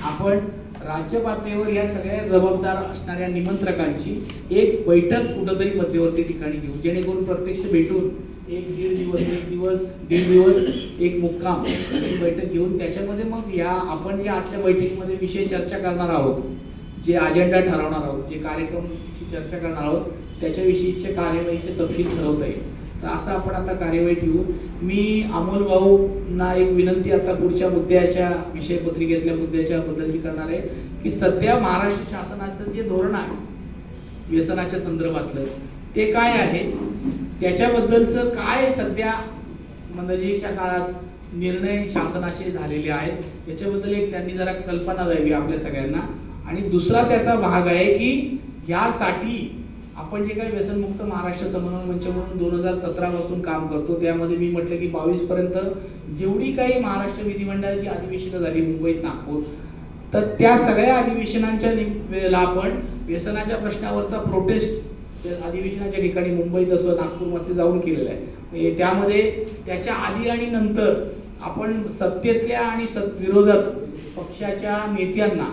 आपण राज्य पातळीवर या सगळ्या जबाबदार असणाऱ्या निमंत्रकांची एक बैठक कुठंतरी मध्यवर्ती ठिकाणी घेऊ, जेणेकरून प्रत्यक्ष भेटून एक दीड दिवस एक मुक्काम अशी बैठक घेऊन त्याच्यामध्ये मग आपण या आजच्या बैठकीमध्ये विषय चर्चा करणार आहोत, जे अजेंडा ठरवणार आहोत, जे कार्यक्रमची चर्चा करणार आहोत त्याच्याविषयीचे कार्यवाहीचे तपशील ठरवता येईल. तर असं आपण आता कार्यवाही ठेवू. मी अमोल भाऊंना एक विनंती आता पुढच्या मुद्द्याच्या विषयपत्रिकेतल्या मुद्द्याच्या बद्दलची करणार आहे की सध्या महाराष्ट्र शासनाचं जे धोरण आहे व्यसनाच्या संदर्भातलं ते काय आहे, त्याच्याबद्दलचं काय सध्या नजीकच्या काळात निर्णय शासनाचे झालेले आहेत याच्याबद्दल एक त्यांनी जरा कल्पना द्यावी आपल्या सगळ्यांना. आणि दुसरा त्याचा भाग आहे की यासाठी आपण जे काही व्यसनमुक्त महाराष्ट्र समन्वय मंच म्हणून 2017 पासून काम करतो, त्यामध्ये मी म्हटलं की 22 पर्यंत जेवढी काही महाराष्ट्र विधिमंडळाची अधिवेशनं झाली मुंबईत, नागपूर, तर त्या सगळ्या अधिवेशनांच्या वेळेला आपण व्यसनाच्या प्रश्नावरचा प्रोटेस्ट अधिवेशनाच्या ठिकाणी मुंबईत असो नागपूरमध्ये जाऊन केलेला आहे. त्यामध्ये त्याच्या आधी आणि नंतर आपण सत्तेतल्या आणि विरोधक पक्षाच्या नेत्यांना,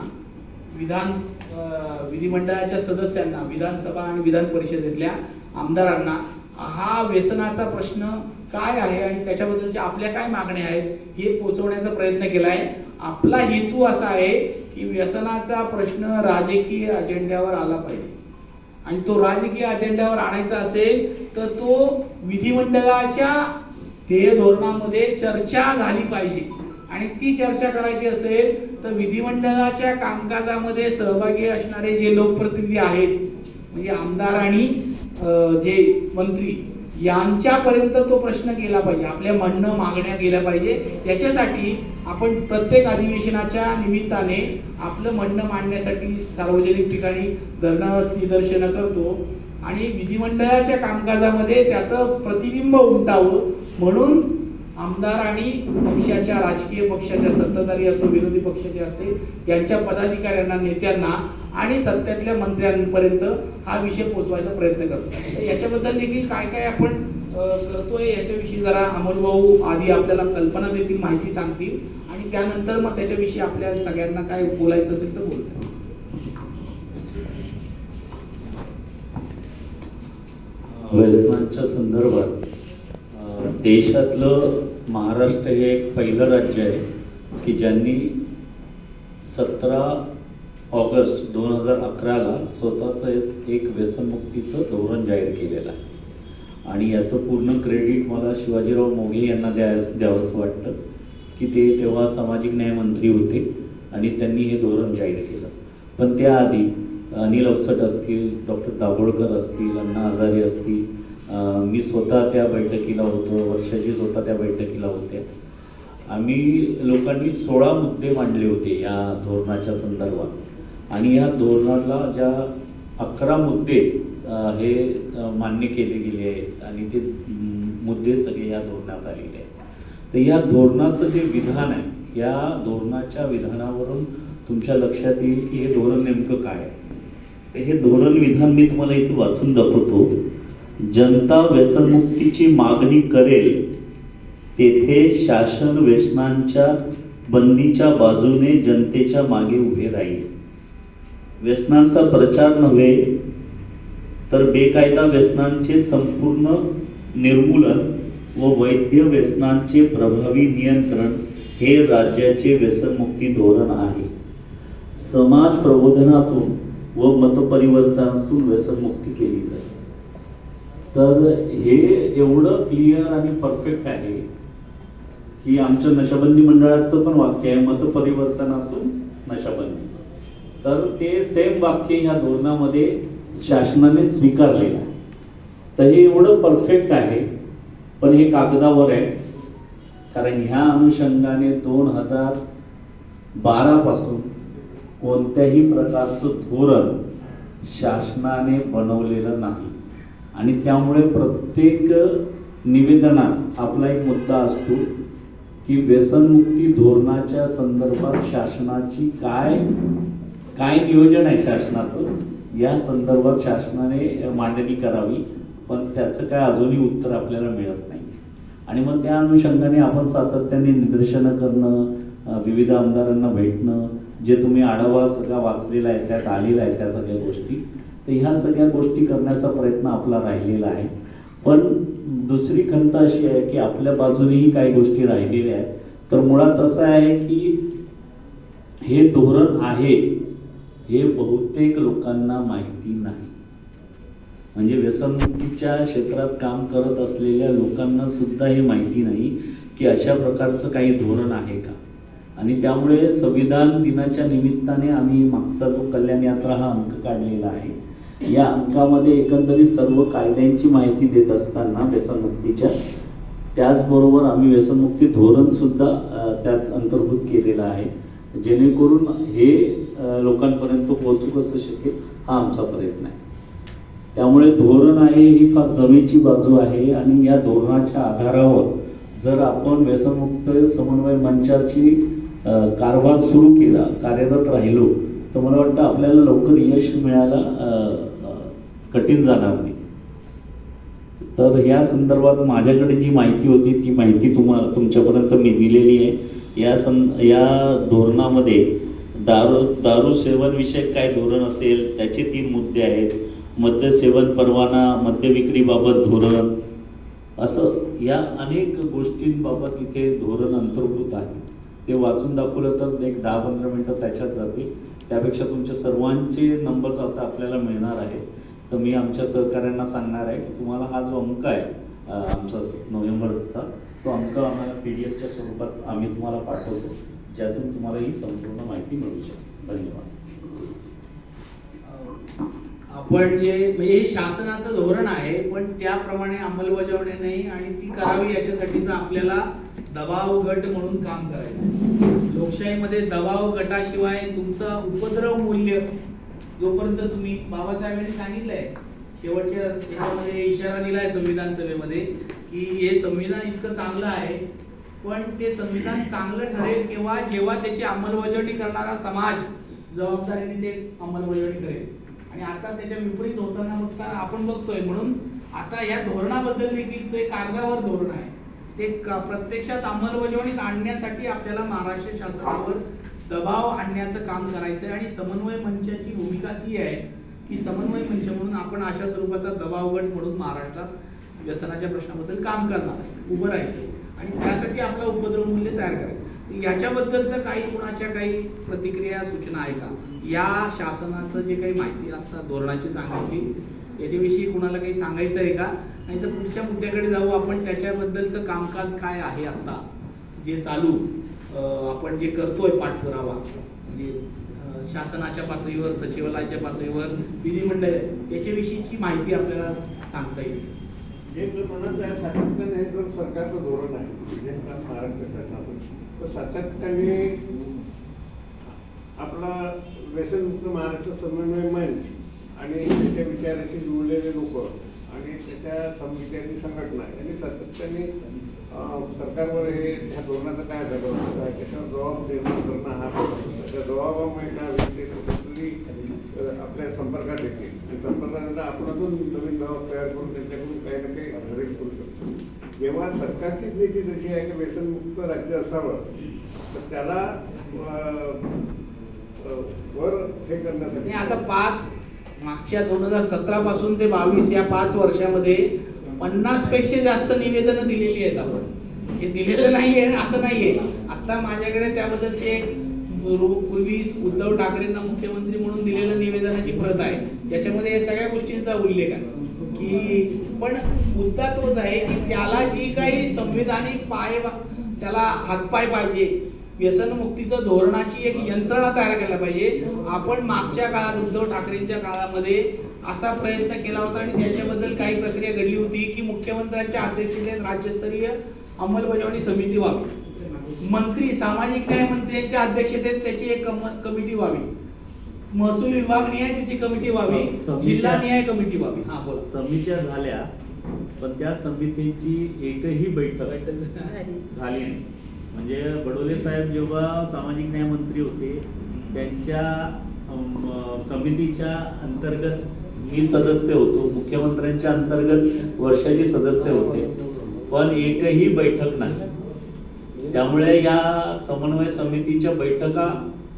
विधिमंडळाच्या सदस्यांना, विधानसभा आणि विधान परिषदेतल्या आमदारांना हा व्यसनाचा प्रश्न काय आहे आणि त्याच्याबद्दलच्या आपल्या काय मागण्या आहेत हे पोहोचवण्याचा प्रयत्न केलाय. आपला हेतू असा आहे की व्यसनाचा प्रश्न राजकीय अजेंड्यावर आला पाहिजे आणि तो राजकीय अजेंड्यावर आणायचा असेल तर तो विधिमंडळाच्या ध्येय धोरणामध्ये चर्चा झाली पाहिजे. आणि ती चर्चा करायची असेल तर विधिमंडळाच्या कामकाजामध्ये सहभागी असणारे जे लोकप्रतिनिधी आहेत म्हणजे आमदार आणि जे मंत्री यांच्यापर्यंत तो प्रश्न गेला पाहिजे, आपल्या म्हणणं मागण्या गेल्या पाहिजे. याच्यासाठी आपण प्रत्येक अधिवेशनाच्या निमित्ताने आपलं म्हणणं मांडण्यासाठी सार्वजनिक ठिकाणी धरणं निदर्शनं करतो आणि विधिमंडळाच्या कामकाजामध्ये त्याचं प्रतिबिंब उमटावं म्हणून आमदार आणि पक्षाच्या, राजकीय पक्षाच्या, सत्ताधारी असो विरोधी पक्षाचे असतील यांच्या पदाधिकाऱ्यांना, नेत्यांना आणि सत्तेतल्या मंत्र्यांपर्यंत हा विषय पोहोचवायचा प्रयत्न करतो. याच्याबद्दल देखील काय काय आपण करतोय याच्याविषयी जरा अमोल भाऊ आधी आपल्याला कल्पना देतील, माहिती सांगतील आणि त्यानंतर मग त्याच्याविषयी आपल्या सगळ्यांना काय बोलायचं असेल तर बोलतो. व्यसनांच्या संदर्भात देशातलं महाराष्ट्र हे एक पहिलं राज्य आहे की ज्यांनी 17 ऑगस्ट 2011ला स्वतःचं एक व्यसनमुक्तीचं धोरण जाहीर केलेलं आहे. आणि याचं पूर्ण क्रेडिट मला शिवाजीराव मोघे यांना द्यावंसं वाटतं की ते तेव्हा सामाजिक न्याय मंत्री होते आणि त्यांनी हे धोरण जाहीर केलं. पण त्याआधी अनिल अवचट असतील, डॉक्टर दाभोळकर असतील, अण्णा हजारे असतील, मी स्वतः त्या बैठकीला होतो, वर्षाजी स्वतः त्या बैठकीला होत्या. आम्ही लोकांनी 16 मुद्दे मांडले होते या धोरणाच्या संदर्भात आणि या धोरणाला ज्या 11 मुद्दे हे मान्य केले गेले आहेत आणि ते मुद्दे सगळे या धोरणात आलेले आहेत. तर या धोरणाचं जे विधान आहे, या धोरणाच्या विधानावरून तुमच्या लक्षात येईल की हे धोरण नेमकं काय आहे. तर हे धोरण विधान मी तुम्हाला इथे वाचून दाखवतो. जनता व्यसनमुक्तीची मागणी करेल तेथे शासन व्यसनांच्या बंदीच्या बाजूने जनतेच्या मागे उभे राहील. व्यसनांचा प्रचार नव्हे तर बेकायदा व्यसनांचे संपूर्ण निर्मूलन व वैध व्यसनांचे प्रभावी नियंत्रण हे राज्याचे व्यसनमुक्ती धोरण आहे. समाज प्रबोधनातून व मतपरिवर्तनातून व्यसनमुक्ती केली जाते. तर हे एवढं क्लिअर आणि परफेक्ट आहे की आमच्या नशाबंदी मंडळाचं पण वाक्य आहे, मतपरिवर्तनातून नशाबंदी. तर ते सेम वाक्य ह्या धोरणामध्ये शासनाने स्वीकारलेलं आहे. तर हे एवढं परफेक्ट आहे, पण हे कागदावर आहे. कारण ह्या अनुषंगाने 2012 पासून कोणत्याही प्रकारचं धोरण शासनाने बनवलेलं नाही आणि त्यामुळे प्रत्येक निवेदनात आपला एक मुद्दा असतो की व्यसनमुक्ती धोरणाच्या संदर्भात शासनाची काय नियोजन आहे शासनाचं, या संदर्भात शासनाने मांडणी करावी. पण त्याचं काय अजूनही उत्तर आपल्याला मिळत नाही. आणि मग त्या अनुषंगाने आपण सातत्याने निदर्शनं करणं, विविध आमदारांना भेटणं, जे तुम्ही आढावा सगळा वाचलेला आहे त्यात आलेला आहे त्या सगळ्या गोष्टी, तर ह्या सगळ्या गोष्टी करण्याचा प्रयत्न आपला राहिलेला आहे. पण दुसरी खंत अशी आहे की आपल्या बाजूनेही काही गोष्टी राहिलेल्या आहेत. तर मुळात असं आहे की हे धोरण आहे हे बहुतेक लोकांना माहिती नाही. म्हणजे व्यसनमुक्तीच्या क्षेत्रात काम करत असलेल्या लोकांना सुद्धा हे माहिती नाही की अशा प्रकारचं काही धोरण आहे का. आणि त्यामुळे संविधान दिनाच्या निमित्ताने आम्ही मागचा जो कल्याण यात्रा हा अंक काढलेला आहे, या अंकामध्ये एकंदरीत सर्व कायद्यांची माहिती देत असताना व्यसनमुक्तीच्या, त्याचबरोबर आम्ही व्यसनमुक्ती धोरण सुद्धा त्यात अंतर्भूत केलेलं आहे, जेणेकरून हे लोकांपर्यंत पोहोचू कसं शकेल हा आमचा प्रयत्न आहे. त्यामुळे धोरण आहे ही फार जमेची बाजू आहे. आणि या धोरणाच्या आधारावर जर आपण व्यसनमुक्त समन्वय मंचाची कारभार सुरू केला, कार्यरत राहिलो, तर मला वाटतं आपल्याला लवकर यश मिळायला कठीण जाणार नाही. तर या संदर्भात माझ्याकडे जी माहिती होती ती माहिती तुमच्यापर्यंत मी दिलेली आहे. या धोरणामध्ये दारू सेवन विषयक काय धोरण असेल त्याचे 3 मुद्दे आहेत. मद्य सेवन परवाना, मद्य विक्रीबाबत धोरण, असं या अनेक गोष्टींबाबत इथे धोरण अंतर्भूत आहे. ते वाचून दाखवलं तर एक 10-15 मिनटं त्याच्यात जातील. त्यापेक्षा तुमच्या सर्वांचे नंबर्स आता आपल्याला मिळणार आहे. तर मी आमच्या सहकाऱ्यांना सांगणार आहे की तुम्हाला हा जो अंक आहे आमचा नोव्हेंबरचा, तो अंक आम्हाला PDF च्या स्वरूपात आम्ही तुम्हाला पाठवतो, ज्यातून तुम्हाला ही संपूर्ण माहिती मिळू शकते. धन्यवाद. आपण जे म्हणजे हे शासनाचं धोरण आहे, पण त्याप्रमाणे अंमलबजावणी नाही आणि ती करावी याच्यासाठीच आपल्याला दबाव गट म्हणून काम करायचं. लोकशाहीमध्ये दबाव गटाशिवाय तुमचं उपद्रव मूल्य जोपर्यंत तुम्ही, बाबासाहेबांनी सांगितलंय शेवटच्या त्याच्यामध्ये इशारा दिलाय संविधान सभेमध्ये की हे संविधान इतकं चांगलं आहे, पण ते संविधान चांगलं ठरेल केव्हा, जेव्हा त्याची अंमलबजावणी करणारा समाज जबाबदारीने ते अंमलबजावणी करेल. आणि आता त्याच्या विपरीत होताना बघताना आपण बघतोय. म्हणून आता या धोरणाबद्दल देखील ते कागदावर धोरण आहे, ते प्रत्यक्षात अंमलबजावणीत आणण्यासाठी आपल्याला महाराष्ट्र शासनावर दबाव आणण्याचं काम करायचं आहे. आणि समन्वय मंचाची भूमिका ती आहे की समन्वय मंच म्हणून आपण अशा स्वरूपाचा दबाव गट म्हणून महाराष्ट्रात व्यसनाच्या प्रश्नाबद्दल काम करणार, उभं राहायचं आणि त्यासाठी आपला उपद्रव मूल्य तयार करायचं. याच्याबद्दलचं काही कुणाच्या काही प्रतिक्रिया सूचना आहे का? या शासनाचं जे काही माहिती आता धोरणाची सांगितली याच्याविषयी कुणाला काही सांगायचं आहे का? नाही तर पुढच्या मुद्द्याकडे जाऊ आपण. त्याच्याबद्दलचं कामकाज काय आहे आता जे चालू आपण जे करतोय पाठपुरावा, म्हणजे शासनाच्या पातळीवर, सचिवालयाच्या पातळीवर, विधिमंडळ, याच्याविषयीची माहिती आपल्याला सांगता येईल. जे म्हणत आहे सातत्याने हे जर सरकारचं धोरण आहे जे महाराष्ट्र शासनाचं, तर सातत्याने आपला व्यसनमुक्त महाराष्ट्र समन्वय मंच आणि त्याच्या विचाराशी जुळलेले लोक आणि त्याच्या समित्यांनी संघटना यांनी सातत्याने सरकारवर हे ह्या धोरणाचं काय झालं त्याच्यावर जबाब निर्माण करणं हा त्या जबाबामुळे काय व्यक्ती कुठली आपल्या संपर्कात येते आणि संपर्कात आपण अजून नवीन जबाब तयार करून त्यांच्याकडून काही ना काही खरेदी करू शकतो. जेव्हा सरकारचीच नीती जशी आहे की व्यसनमुक्त राज्य असावं तर त्याला वर हे करण्यासाठी आता मागच्या 2017 पासून ते 22 या 5 वर्षामध्ये 50 पेक्षा जास्त निवेदनं दिलेली आहेत. आपण हे दिलेलं नाहीये असं नाहीये. आता माझ्याकडे त्याबद्दलचे पूर्वी उद्धव ठाकरेंना मुख्यमंत्री म्हणून दिलेल्या निवेदनाची प्रत आहे, ज्याच्यामध्ये या सगळ्या गोष्टींचा उल्लेख आहे की, पण मुद्दा तोच आहे की त्याला जी काही संविधानिक त्याला हातपाय पाहिजे, व्यसनमुक्तीचं धोरणाची एक यंत्रणा तयार केला पाहिजे. आपण मागच्या काळात उद्धव ठाकरेंच्या काळामध्ये असा प्रयत्न केला होता आणि त्याच्याबद्दल काही प्रक्रिया घडली होती की मुख्यमंत्र्यांच्या अध्यक्षतेत राज्यस्तरीय अंमलबजावणी समिती व्हावी, मंत्री सामाजिक न्याय मंत्र्यांच्या अध्यक्षतेत त्याची एक कमिटी व्हावी, महसूल विभाग निहाय त्याची कमिटी व्हावी, जिल्हा निहाय कमिटी व्हावी. हा बोला. समित्या झाल्या पण त्या समितीची एकही बैठक झाली नाही. म्हणजे बडोले साहेब जेव्हा सामाजिक न्याय मंत्री होते त्यांच्या समितीच्या अंतर्गत मी सदस्य होतो, मुख्यमंत्र्यांच्या अंतर्गत वर्षाचे सदस्य होते, पण एकही बैठक नाही. त्यामुळे या समन्वय समितीच्या बैठका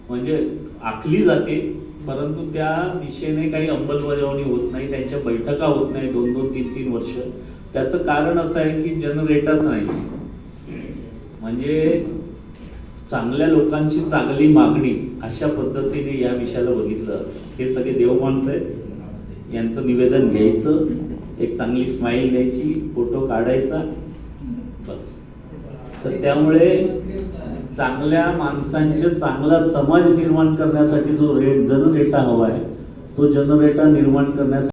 म्हणजे आखली जाते, परंतु त्या दिशेने काही अंमलबजावणी होत नाही, त्यांच्या बैठका होत नाही 2-2, 3-3 वर्ष. त्याचं कारण असं आहे की जनरेटच नाही. म्हणजे चांगल्या लोकांची चांगली मागणी अशा पद्धतीने या विषयाला बघितलं. हे सगळे देवमाणसं आहेत, यांचं निवेदन घ्यायचं, एक चांगली स्माईल द्यायची, फोटो काढायचा, बस. तर त्यामुळे चांगल्या माणसांचे चांगला समाज निर्माण करण्यासाठी जो जनरेटा हवा आहे, तो जनरेटा निर्माण करण्यासाठी